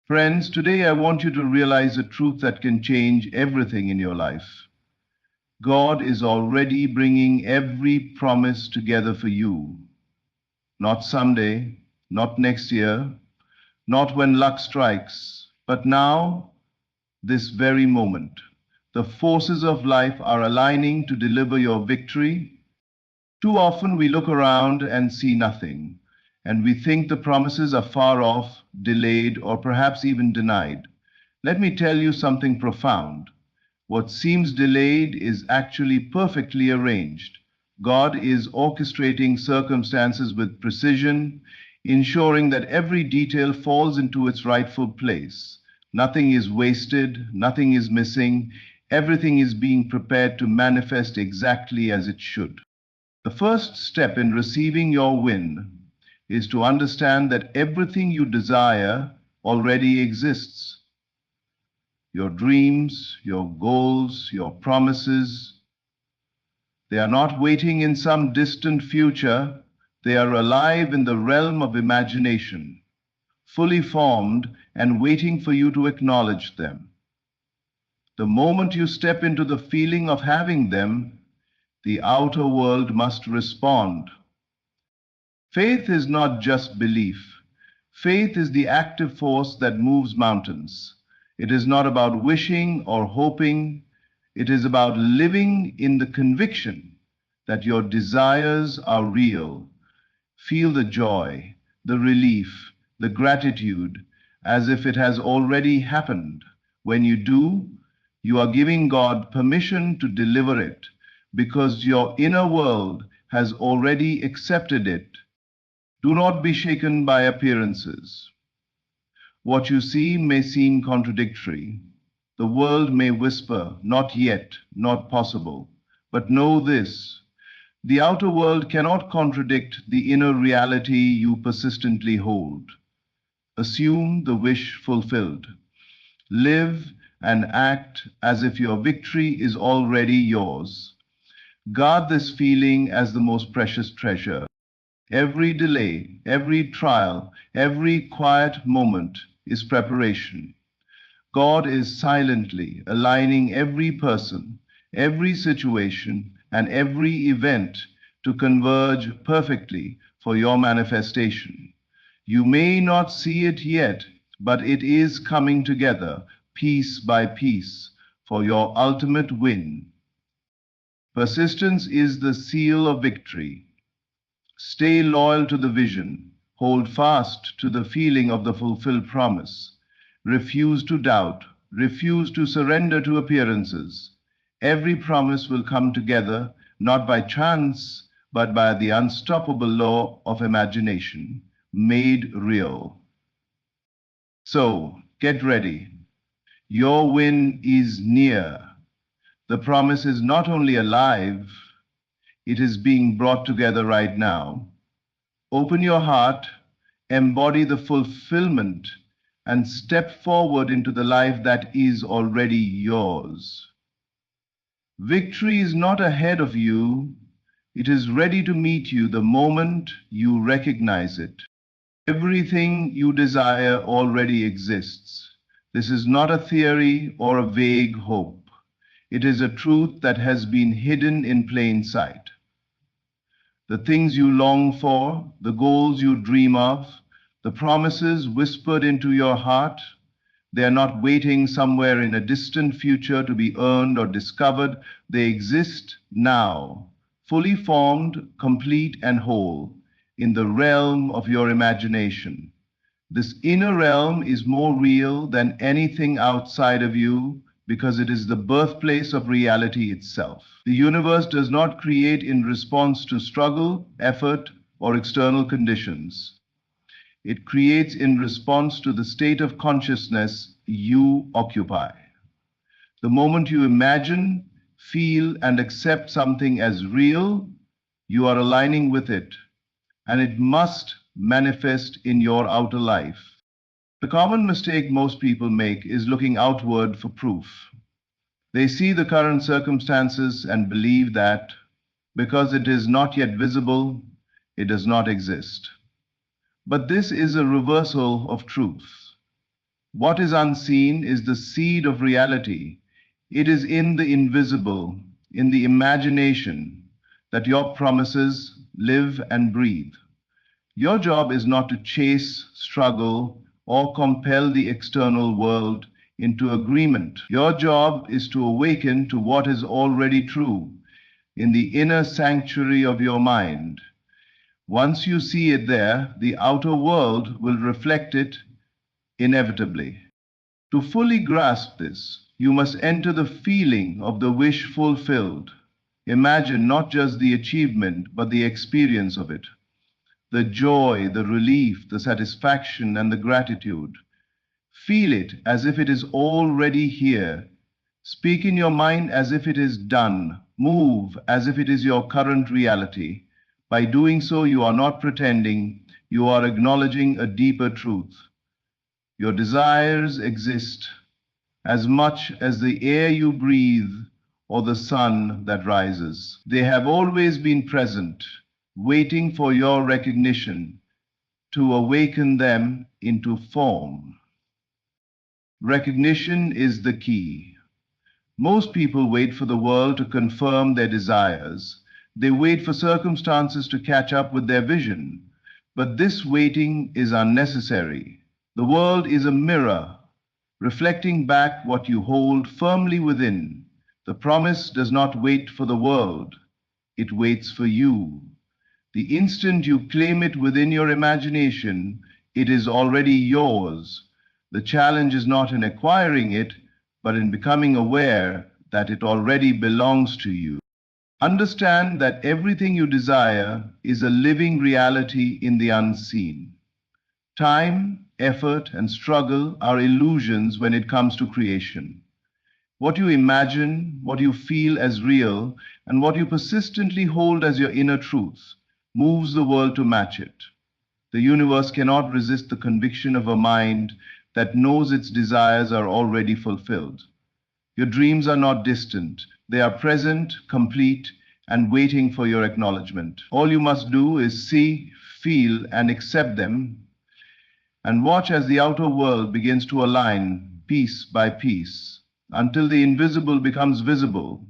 Friends, today I want you to realize a truth that can change everything in your life. God is already bringing every promise together for you. Not someday, not next year, not when luck strikes, but now, this very moment. The forces of life are aligning to deliver your victory. Too often we look around and see nothing, and we think the promises are far off, delayed, or perhaps even denied. Let me tell you something profound. What seems delayed is actually perfectly arranged. God is orchestrating circumstances with precision, ensuring that every detail falls into its rightful place. Nothing is wasted, nothing is missing, everything is being prepared to manifest exactly as it should. The first step in receiving your win is to understand that everything you desire already exists. Your dreams, your goals, your promises, they are not waiting in some distant future. They are alive in the realm of imagination, fully formed and waiting for you to acknowledge them. The moment you step into the feeling of having them, the outer world must respond. Faith is not just belief. Faith is the active force that moves mountains. It is not about wishing or hoping. It is about living in the conviction that your desires are real. Feel the joy, the relief, the gratitude as if it has already happened. When you do, you are giving God permission to deliver it because your inner world has already accepted it. Do not be shaken by appearances. What you see may seem contradictory. The world may whisper, not yet, not possible. But know this, the outer world cannot contradict the inner reality you persistently hold. Assume the wish fulfilled. Live and act as if your victory is already yours. Guard this feeling as the most precious treasure. Every delay, every trial, every quiet moment is preparation. God is silently aligning every person, every situation, and every event to converge perfectly for your manifestation. You may not see it yet, but it is coming together piece by piece for your ultimate win. Persistence is the seal of victory. Stay loyal to the vision. Hold fast to the feeling of the fulfilled promise. Refuse to doubt. Refuse to surrender to appearances. Every promise will come together, not by chance, but by the unstoppable law of imagination, made real. So, get ready. Your win is near. The promise is not only alive, it is being brought together right now. Open your heart, embody the fulfillment, and step forward into the life that is already yours. Victory is not ahead of you, it is ready to meet you the moment you recognize it. Everything you desire already exists. This is not a theory or a vague hope. It is a truth that has been hidden in plain sight. The things you long for, the goals you dream of, the promises whispered into your heart, they are not waiting somewhere in a distant future to be earned or discovered. They exist now, fully formed, complete, and whole, in the realm of your imagination. This inner realm is more real than anything outside of you because it is the birthplace of reality itself. The universe does not create in response to struggle, effort, or external conditions. It creates in response to the state of consciousness you occupy. The moment you imagine, feel, and accept something as real, you are aligning with it, and it must manifest in your outer life. The common mistake most people make is looking outward for proof. They see the current circumstances and believe that because it is not yet visible, it does not exist. But this is a reversal of truth. What is unseen is the seed of reality. It is in the invisible, in the imagination, that your promises live and breathe. Your job is not to chase, struggle, or compel the external world into agreement. Your job is to awaken to what is already true in the inner sanctuary of your mind. Once you see it there, the outer world will reflect it inevitably. To fully grasp this, you must enter the feeling of the wish fulfilled. Imagine not just the achievement, but the experience of it. The joy, the relief, the satisfaction, and the gratitude. Feel it as if it is already here. Speak in your mind as if it is done. Move as if it is your current reality. By doing so, you are not pretending, you are acknowledging a deeper truth. Your desires exist as much as the air you breathe or the sun that rises. They have always been present, waiting for your recognition to awaken them into form. Recognition is the key. Most people wait for the world to confirm their desires. They wait for circumstances to catch up with their vision. But this waiting is unnecessary. The world is a mirror, reflecting back what you hold firmly within. The promise does not wait for the world, it waits for you. The instant you claim it within your imagination, it is already yours. The challenge is not in acquiring it, but in becoming aware that it already belongs to you. Understand that everything you desire is a living reality in the unseen. Time, effort, and struggle are illusions when it comes to creation. What you imagine, what you feel as real, and what you persistently hold as your inner truth moves the world to match it. The universe cannot resist the conviction of a mind that knows its desires are already fulfilled. Your dreams are not distant. They are present, complete, and waiting for your acknowledgement. All you must do is see, feel, and accept them, and watch as the outer world begins to align piece by piece, until the invisible becomes visible,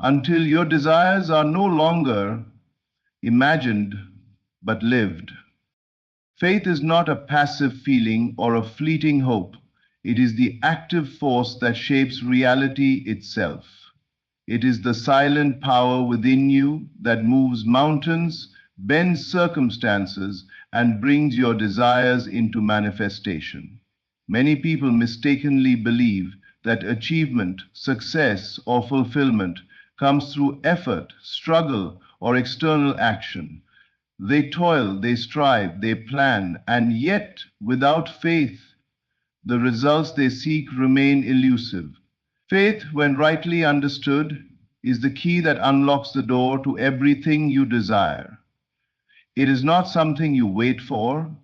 until your desires are no longer imagined but lived. Faith is not a passive feeling or a fleeting hope. It is the active force that shapes reality itself. It is the silent power within you that moves mountains, bends circumstances, and brings your desires into manifestation. Many people mistakenly believe that achievement, success, or fulfillment comes through effort, struggle, or external action. They toil, they strive, they plan, and yet, without faith, the results they seek remain elusive. Faith, when rightly understood, is the key that unlocks the door to everything you desire. It is not something you wait for,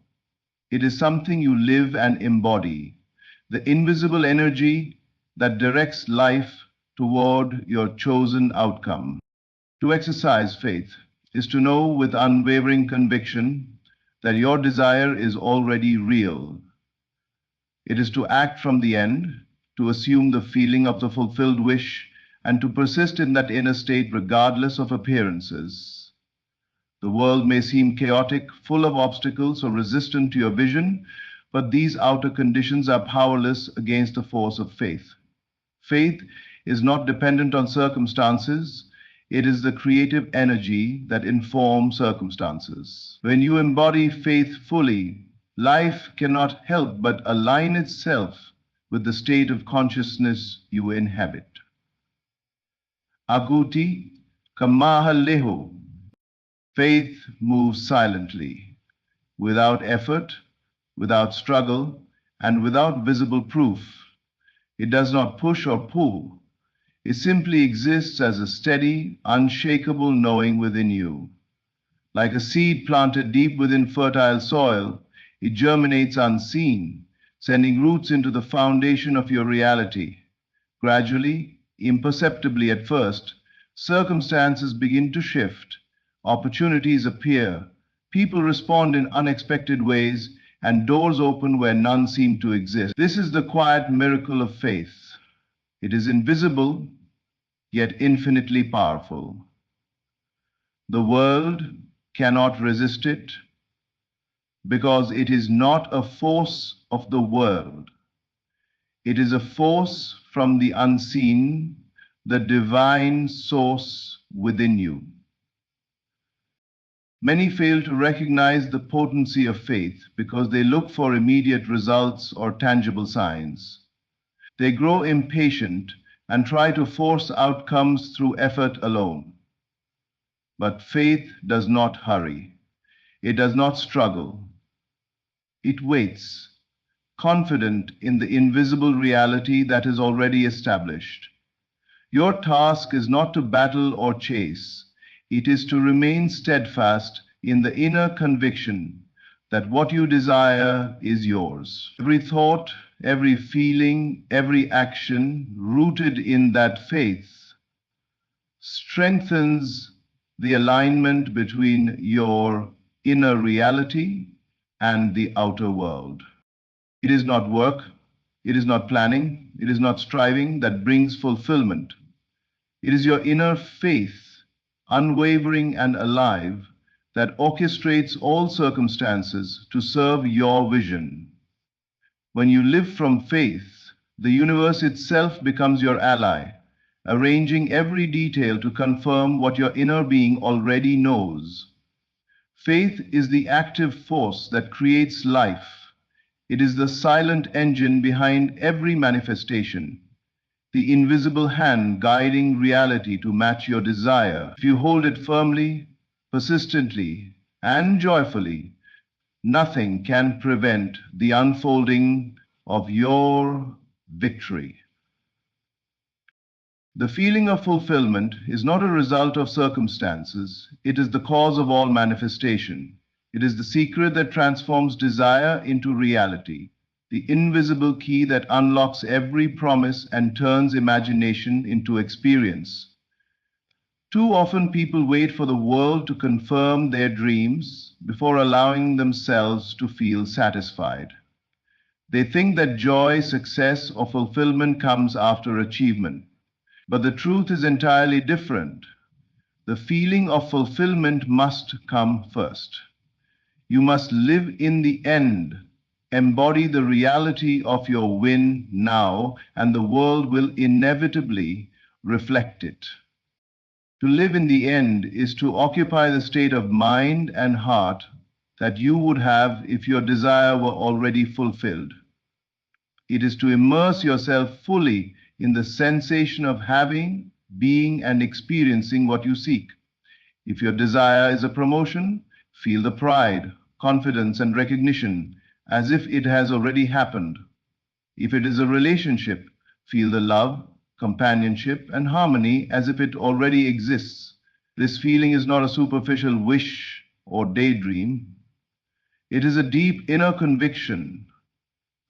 it is something you live and embody, the invisible energy that directs life toward your chosen outcome. To exercise faith is to know with unwavering conviction that your desire is already real. It is to act from the end, to assume the feeling of the fulfilled wish, and to persist in that inner state regardless of appearances. The world may seem chaotic, full of obstacles, or resistant to your vision, but these outer conditions are powerless against the force of faith. Faith is not dependent on circumstances. It is the creative energy that informs circumstances. When you embody faith fully, life cannot help but align itself with the state of consciousness you inhabit. Aguti kamahaleho. Faith moves silently, without effort, without struggle, and without visible proof. It does not push or pull. It simply exists as a steady, unshakable knowing within you. Like a seed planted deep within fertile soil, it germinates unseen, sending roots into the foundation of your reality. Gradually, imperceptibly at first, circumstances begin to shift, opportunities appear, people respond in unexpected ways, and doors open where none seem to exist. This is the quiet miracle of faith. It is invisible, yet infinitely powerful. The world cannot resist it because it is not a force of the world. It is a force from the unseen, the divine source within you. Many fail to recognize the potency of faith because they look for immediate results or tangible signs. They grow impatient and try to force outcomes through effort alone. But faith does not hurry. It does not struggle. It waits, confident in the invisible reality that is already established. Your task is not to battle or chase. It is to remain steadfast in the inner conviction that what you desire is yours. Every thought, every feeling, every action rooted in that faith strengthens the alignment between your inner reality and the outer world. It is not work, it is not planning, it is not striving that brings fulfillment. It is your inner faith, unwavering and alive, that orchestrates all circumstances to serve your vision. When you live from faith, the universe itself becomes your ally, arranging every detail to confirm what your inner being already knows. Faith is the active force that creates life. It is the silent engine behind every manifestation, the invisible hand guiding reality to match your desire. If you hold it firmly, persistently, and joyfully, nothing can prevent the unfolding of your victory. The feeling of fulfillment is not a result of circumstances, it is the cause of all manifestation. It is the secret that transforms desire into reality, the invisible key that unlocks every promise and turns imagination into experience. Too often people wait for the world to confirm their dreams before allowing themselves to feel satisfied. They think that joy, success, or fulfillment comes after achievement. But the truth is entirely different. The feeling of fulfillment must come first. You must live in the end, embody the reality of your win now, and the world will inevitably reflect it. To live in the end is to occupy the state of mind and heart that you would have if your desire were already fulfilled. It is to immerse yourself fully in the sensation of having, being, and experiencing what you seek. If your desire is a promotion, feel the pride, confidence, and recognition as if it has already happened. If it is a relationship, feel the love, companionship, and harmony as if it already exists. This feeling is not a superficial wish or daydream. It is a deep inner conviction,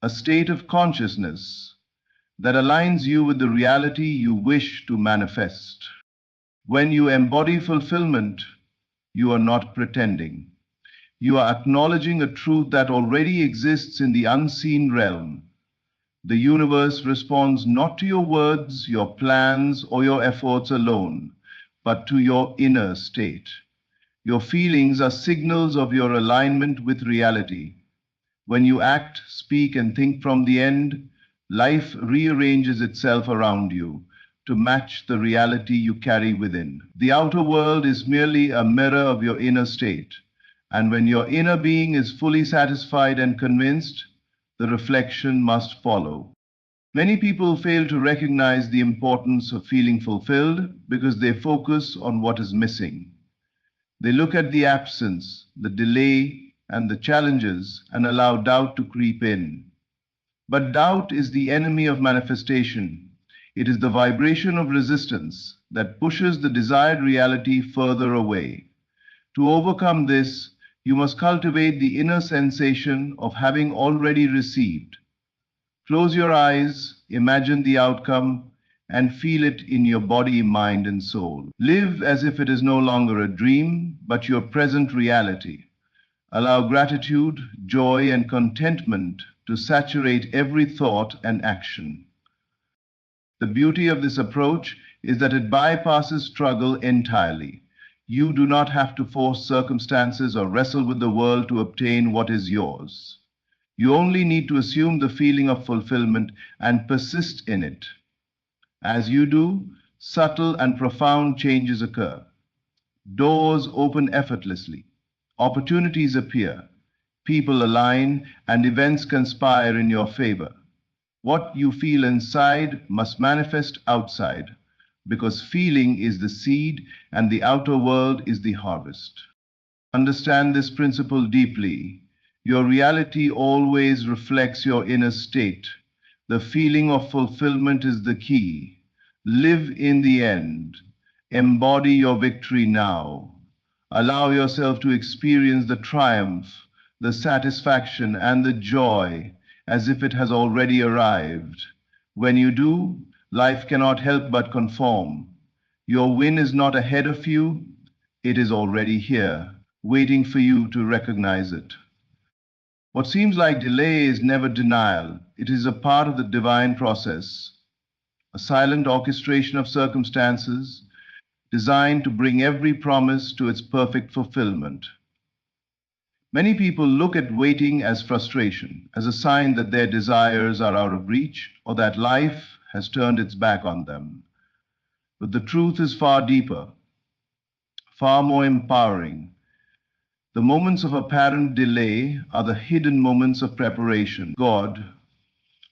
a state of consciousness that aligns you with the reality you wish to manifest. When you embody fulfillment, you are not pretending. You are acknowledging a truth that already exists in the unseen realm. The universe responds not to your words, your plans, or your efforts alone, but to your inner state. Your feelings are signals of your alignment with reality. When you act, speak, and think from the end, life rearranges itself around you to match the reality you carry within. The outer world is merely a mirror of your inner state, and when your inner being is fully satisfied and convinced, the reflection must follow. Many people fail to recognize the importance of feeling fulfilled because they focus on what is missing. They look at the absence, the delay, and the challenges and allow doubt to creep in. But doubt is the enemy of manifestation. It is the vibration of resistance that pushes the desired reality further away. To overcome this, you must cultivate the inner sensation of having already received. Close your eyes, imagine the outcome, and feel it in your body, mind, and soul. Live as if it is no longer a dream, but your present reality. Allow gratitude, joy, and contentment to saturate every thought and action. The beauty of this approach is that it bypasses struggle entirely. You do not have to force circumstances or wrestle with the world to obtain what is yours. You only need to assume the feeling of fulfillment and persist in it. As you do, subtle and profound changes occur. Doors open effortlessly. Opportunities appear. People align and events conspire in your favor. What you feel inside must manifest outside, because feeling is the seed and the outer world is the harvest. Understand this principle deeply. Your reality always reflects your inner state. The feeling of fulfillment is the key. Live in the end. Embody your victory now. Allow yourself to experience the triumph, the satisfaction, and the joy as if it has already arrived. When you do, life cannot help but conform. Your win is not ahead of you, it is already here, waiting for you to recognize it. What seems like delay is never denial. It is a part of the divine process, a silent orchestration of circumstances designed to bring every promise to its perfect fulfillment. Many people look at waiting as frustration, as a sign that their desires are out of reach or that life has turned its back on them. But the truth is far deeper, far more empowering. The moments of apparent delay are the hidden moments of preparation. God,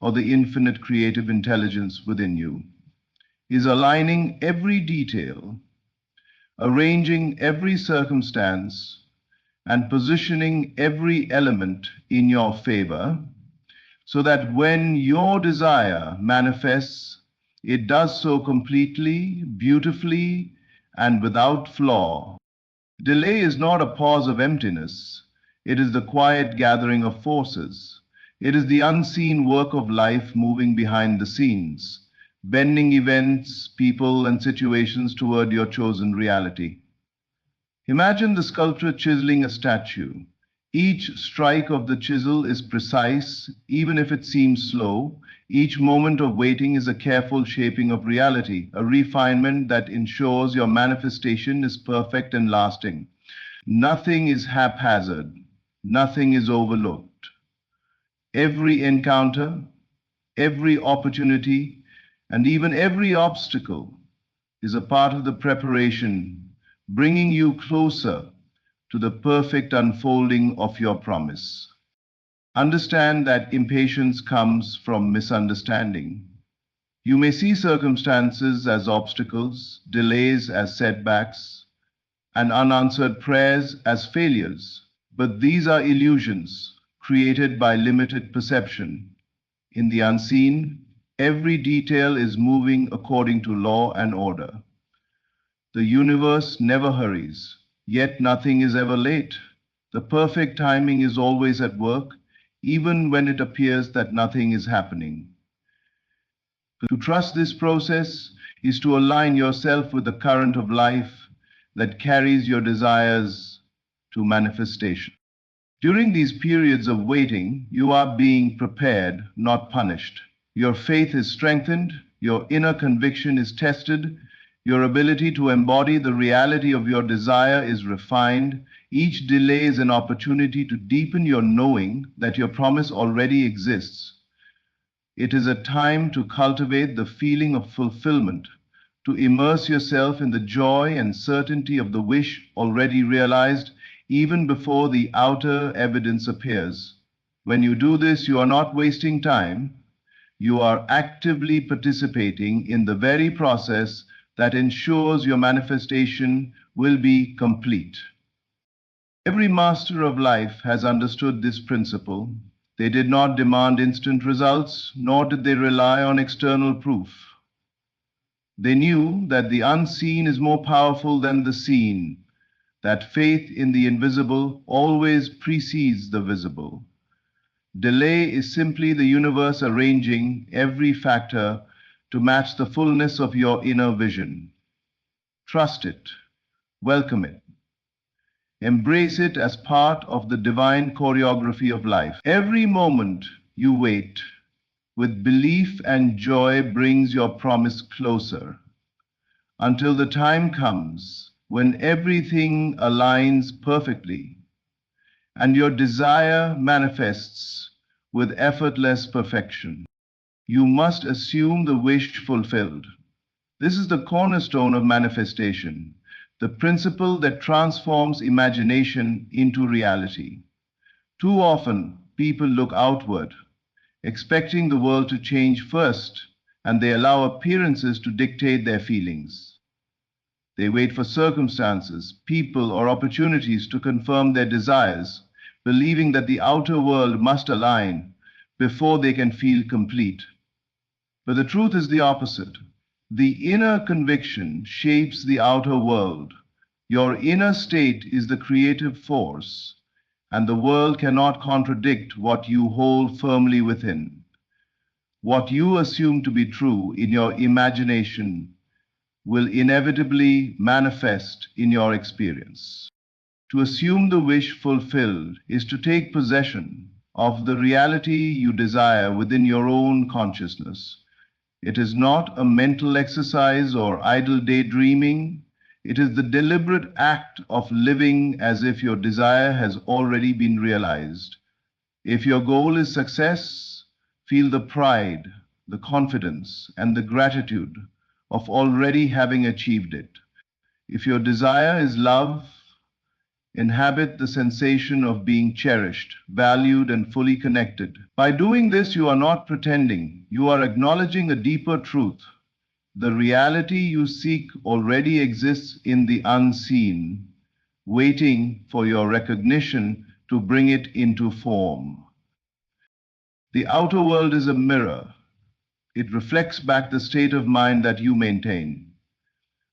or the infinite creative intelligence within you, is aligning every detail, arranging every circumstance, and positioning every element in your favor so that when your desire manifests, it does so completely, beautifully, and without flaw. Delay is not a pause of emptiness. It is the quiet gathering of forces. It is the unseen work of life moving behind the scenes, bending events, people, and situations toward your chosen reality. Imagine the sculptor chiseling a statue. Each strike of the chisel is precise, even if it seems slow. Each moment of waiting is a careful shaping of reality, a refinement that ensures your manifestation is perfect and lasting. Nothing is haphazard, nothing is overlooked. Every encounter, every opportunity, and even every obstacle is a part of the preparation, bringing you closer to the perfect unfolding of your promise. Understand that impatience comes from misunderstanding. You may see circumstances as obstacles, delays as setbacks, and unanswered prayers as failures. But these are illusions created by limited perception. In the unseen, every detail is moving according to law and order. The universe never hurries, yet nothing is ever late. The perfect timing is always at work, even when it appears that nothing is happening. To trust this process is to align yourself with the current of life that carries your desires to manifestation. During these periods of waiting, you are being prepared, not punished. Your faith is strengthened, your inner conviction is tested, your ability to embody the reality of your desire is refined. Each delay is an opportunity to deepen your knowing that your promise already exists. It is a time to cultivate the feeling of fulfillment, to immerse yourself in the joy and certainty of the wish already realized even before the outer evidence appears. When you do this, you are not wasting time. You are actively participating in the very process that ensures your manifestation will be complete. Every master of life has understood this principle. They did not demand instant results, nor did they rely on external proof. They knew that the unseen is more powerful than the seen, that faith in the invisible always precedes the visible. Delay is simply the universe arranging every factor to match the fullness of your inner vision. Trust it, welcome it. Embrace it as part of the divine choreography of life. Every moment you wait with belief and joy brings your promise closer until the time comes when everything aligns perfectly and your desire manifests with effortless perfection. You must assume the wish fulfilled. This is the cornerstone of manifestation, the principle that transforms imagination into reality. Too often, people look outward, expecting the world to change first, and they allow appearances to dictate their feelings. They wait for circumstances, people, or opportunities to confirm their desires, believing that the outer world must align before they can feel complete. But the truth is the opposite. The inner conviction shapes the outer world. Your inner state is the creative force, and the world cannot contradict what you hold firmly within. What you assume to be true in your imagination will inevitably manifest in your experience. To assume the wish fulfilled is to take possession of the reality you desire within your own consciousness. It is not a mental exercise or idle daydreaming. It is the deliberate act of living as if your desire has already been realized. If your goal is success, feel the pride, the confidence, and the gratitude of already having achieved it. If your desire is love, inhabit the sensation of being cherished, valued, and fully connected. By doing this, you are not pretending, you are acknowledging a deeper truth. The reality you seek already exists in the unseen, waiting for your recognition to bring it into form. The outer world is a mirror. It reflects back the state of mind that you maintain.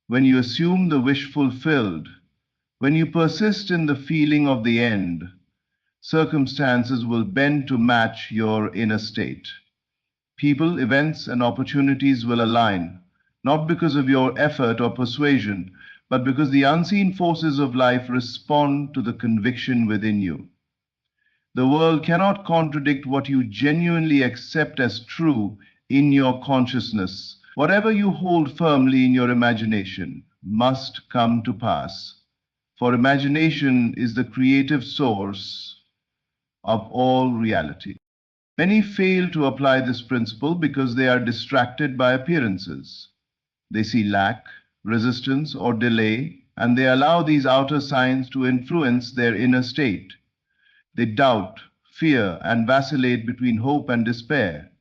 When you assume the wish fulfilled, when you persist in the feeling of the end, circumstances will bend to match your inner state. People, events, and opportunities will align, not because of your effort or persuasion, but because the unseen forces of life respond to the conviction within you. The world cannot contradict what you genuinely accept as true in your consciousness. Whatever you hold firmly in your imagination must come to pass. For imagination is the creative source of all reality. Many fail to apply this principle because they are distracted by appearances. They see lack, resistance, or delay, and they allow these outer signs to influence their inner state. They doubt, fear, and vacillate between hope and despair.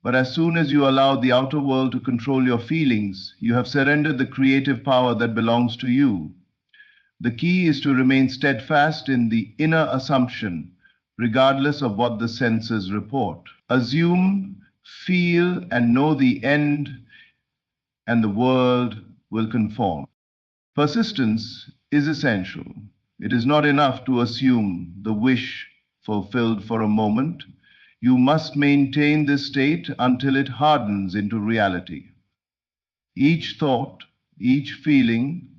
But as soon as you allow the outer world to control your feelings, you have surrendered the creative power that belongs to you. The key is to remain steadfast in the inner assumption, regardless of what the senses report. Assume, feel, and know the end, and the world will conform. Persistence is essential. It is not enough to assume the wish fulfilled for a moment. You must maintain this state until it hardens into reality. Each thought, each feeling,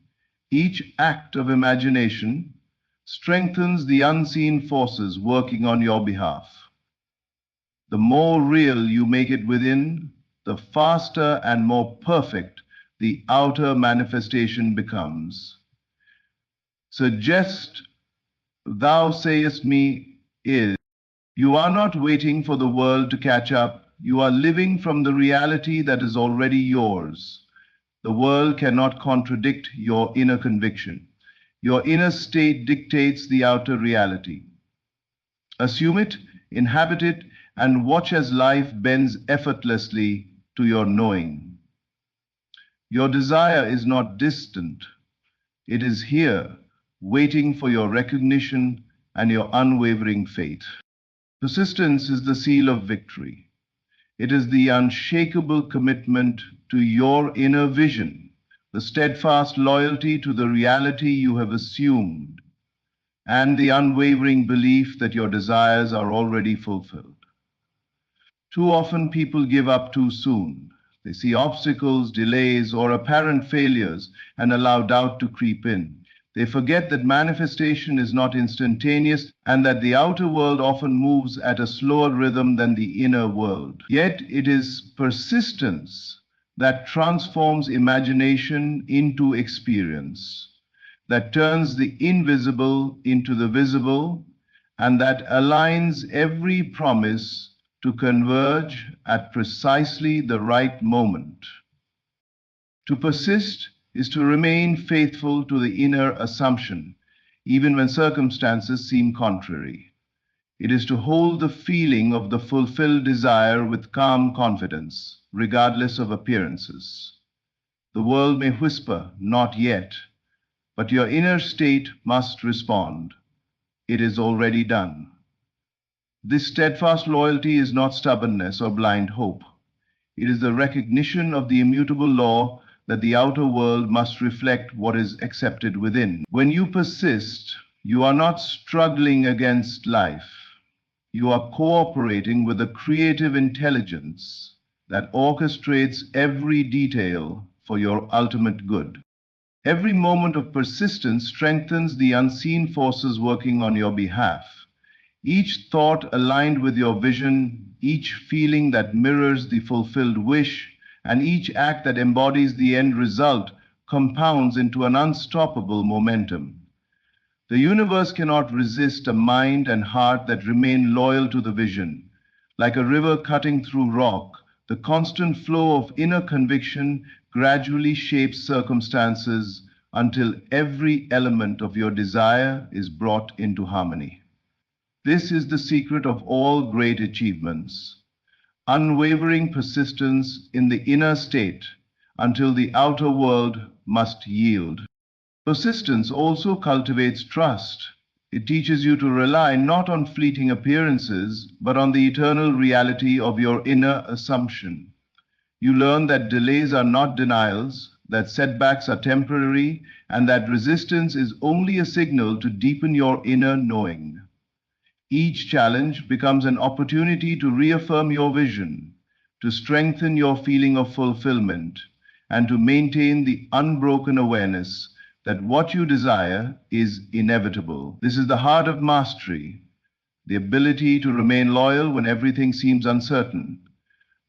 each act of imagination strengthens the unseen forces working on your behalf. The more real you make it within, the faster and more perfect the outer manifestation becomes. Suggest thou sayest me is. You are not waiting for the world to catch up. You are living from the reality that is already yours. The world cannot contradict your inner conviction. Your inner state dictates the outer reality. Assume it, inhabit it, and watch as life bends effortlessly to your knowing. Your desire is not distant. It is here, waiting for your recognition and your unwavering faith. Persistence is the seal of victory. It is the unshakable commitment to your inner vision, the steadfast loyalty to the reality you have assumed, and the unwavering belief that your desires are already fulfilled. Too often people give up too soon. They see obstacles, delays, or apparent failures and allow doubt to creep in. They forget that manifestation is not instantaneous and that the outer world often moves at a slower rhythm than the inner world. Yet it is persistence that transforms imagination into experience, that turns the invisible into the visible, and that aligns every promise to converge at precisely the right moment. To persist is to remain faithful to the inner assumption, even when circumstances seem contrary. It is to hold the feeling of the fulfilled desire with calm confidence, regardless of appearances. The world may whisper, "Not yet," but your inner state must respond. It is already done. This steadfast loyalty is not stubbornness or blind hope. It is the recognition of the immutable law that the outer world must reflect what is accepted within. When you persist, you are not struggling against life. You are cooperating with a creative intelligence that orchestrates every detail for your ultimate good. Every moment of persistence strengthens the unseen forces working on your behalf. Each thought aligned with your vision, each feeling that mirrors the fulfilled wish, and each act that embodies the end result compounds into an unstoppable momentum. The universe cannot resist a mind and heart that remain loyal to the vision. Like a river cutting through rock, the constant flow of inner conviction gradually shapes circumstances until every element of your desire is brought into harmony. This is the secret of all great achievements. Unwavering persistence in the inner state until the outer world must yield. Persistence also cultivates trust. It teaches you to rely not on fleeting appearances, but on the eternal reality of your inner assumption. You learn that delays are not denials, that setbacks are temporary, and that resistance is only a signal to deepen your inner knowing. Each challenge becomes an opportunity to reaffirm your vision, to strengthen your feeling of fulfillment, and to maintain the unbroken awareness that what you desire is inevitable. This is the heart of mastery, the ability to remain loyal when everything seems uncertain,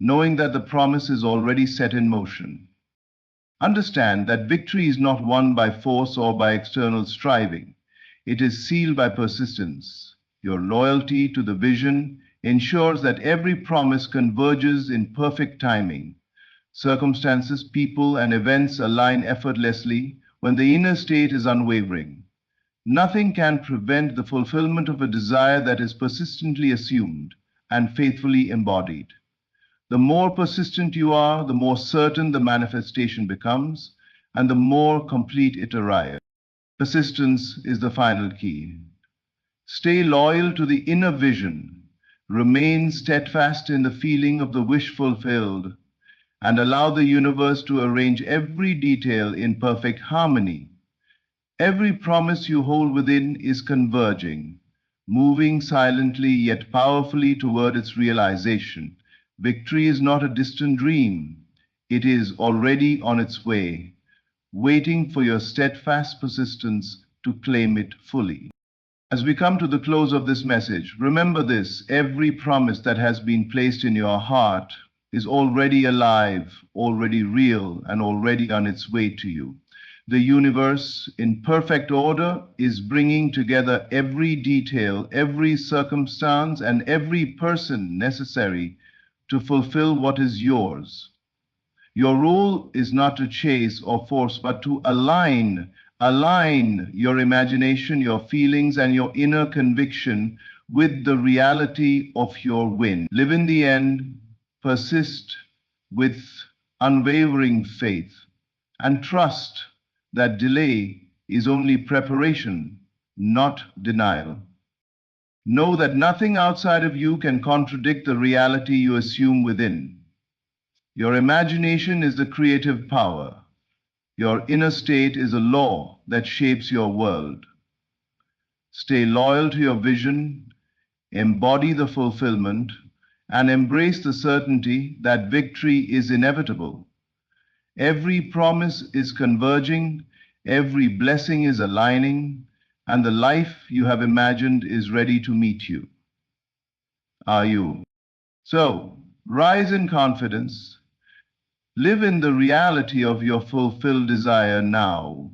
knowing that the promise is already set in motion. Understand that victory is not won by force or by external striving. It is sealed by persistence. Your loyalty to the vision ensures that every promise converges in perfect timing. Circumstances, people, and events align effortlessly when the inner state is unwavering. Nothing can prevent the fulfillment of a desire that is persistently assumed and faithfully embodied. The more persistent you are, the more certain the manifestation becomes, and the more complete it arrives. Persistence is the final key. Stay loyal to the inner vision, remain steadfast in the feeling of the wish fulfilled, and allow the universe to arrange every detail in perfect harmony. Every promise you hold within is converging, moving silently yet powerfully toward its realization. Victory is not a distant dream. It is already on its way, waiting for your steadfast persistence to claim it fully. As we come to the close of this message, remember this: every promise that has been placed in your heart is already alive, already real, and already on its way to you. The universe, in perfect order, is bringing together every detail, every circumstance, and every person necessary to fulfill what is yours. Your role is not to chase or force, but to align your imagination, your feelings, and your inner conviction with the reality of your win. Live in the end, persist with unwavering faith, and trust that delay is only preparation, not denial. Know that nothing outside of you can contradict the reality you assume within. Your imagination is the creative power. Your inner state is a law that shapes your world. Stay loyal to your vision, embody the fulfillment, and embrace the certainty that victory is inevitable. Every promise is converging, Every blessing is aligning, and the life you have imagined is ready to meet you. Are you? So, rise in confidence. Live in the reality of your fulfilled desire now,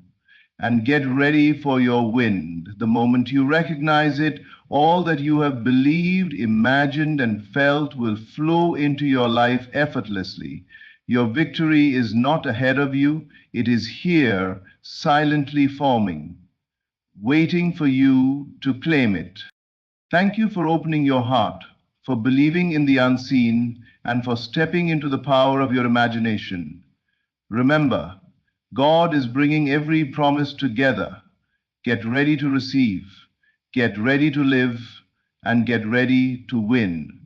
and get ready for your wind. The moment you recognize it, all that you have believed, imagined, and felt will flow into your life effortlessly. Your victory is not ahead of you, it is here, silently forming, waiting for you to claim it. Thank you for opening your heart, for believing in the unseen, and for stepping into the power of your imagination. Remember, God is bringing every promise together. Get ready to receive, get ready to live, and get ready to win.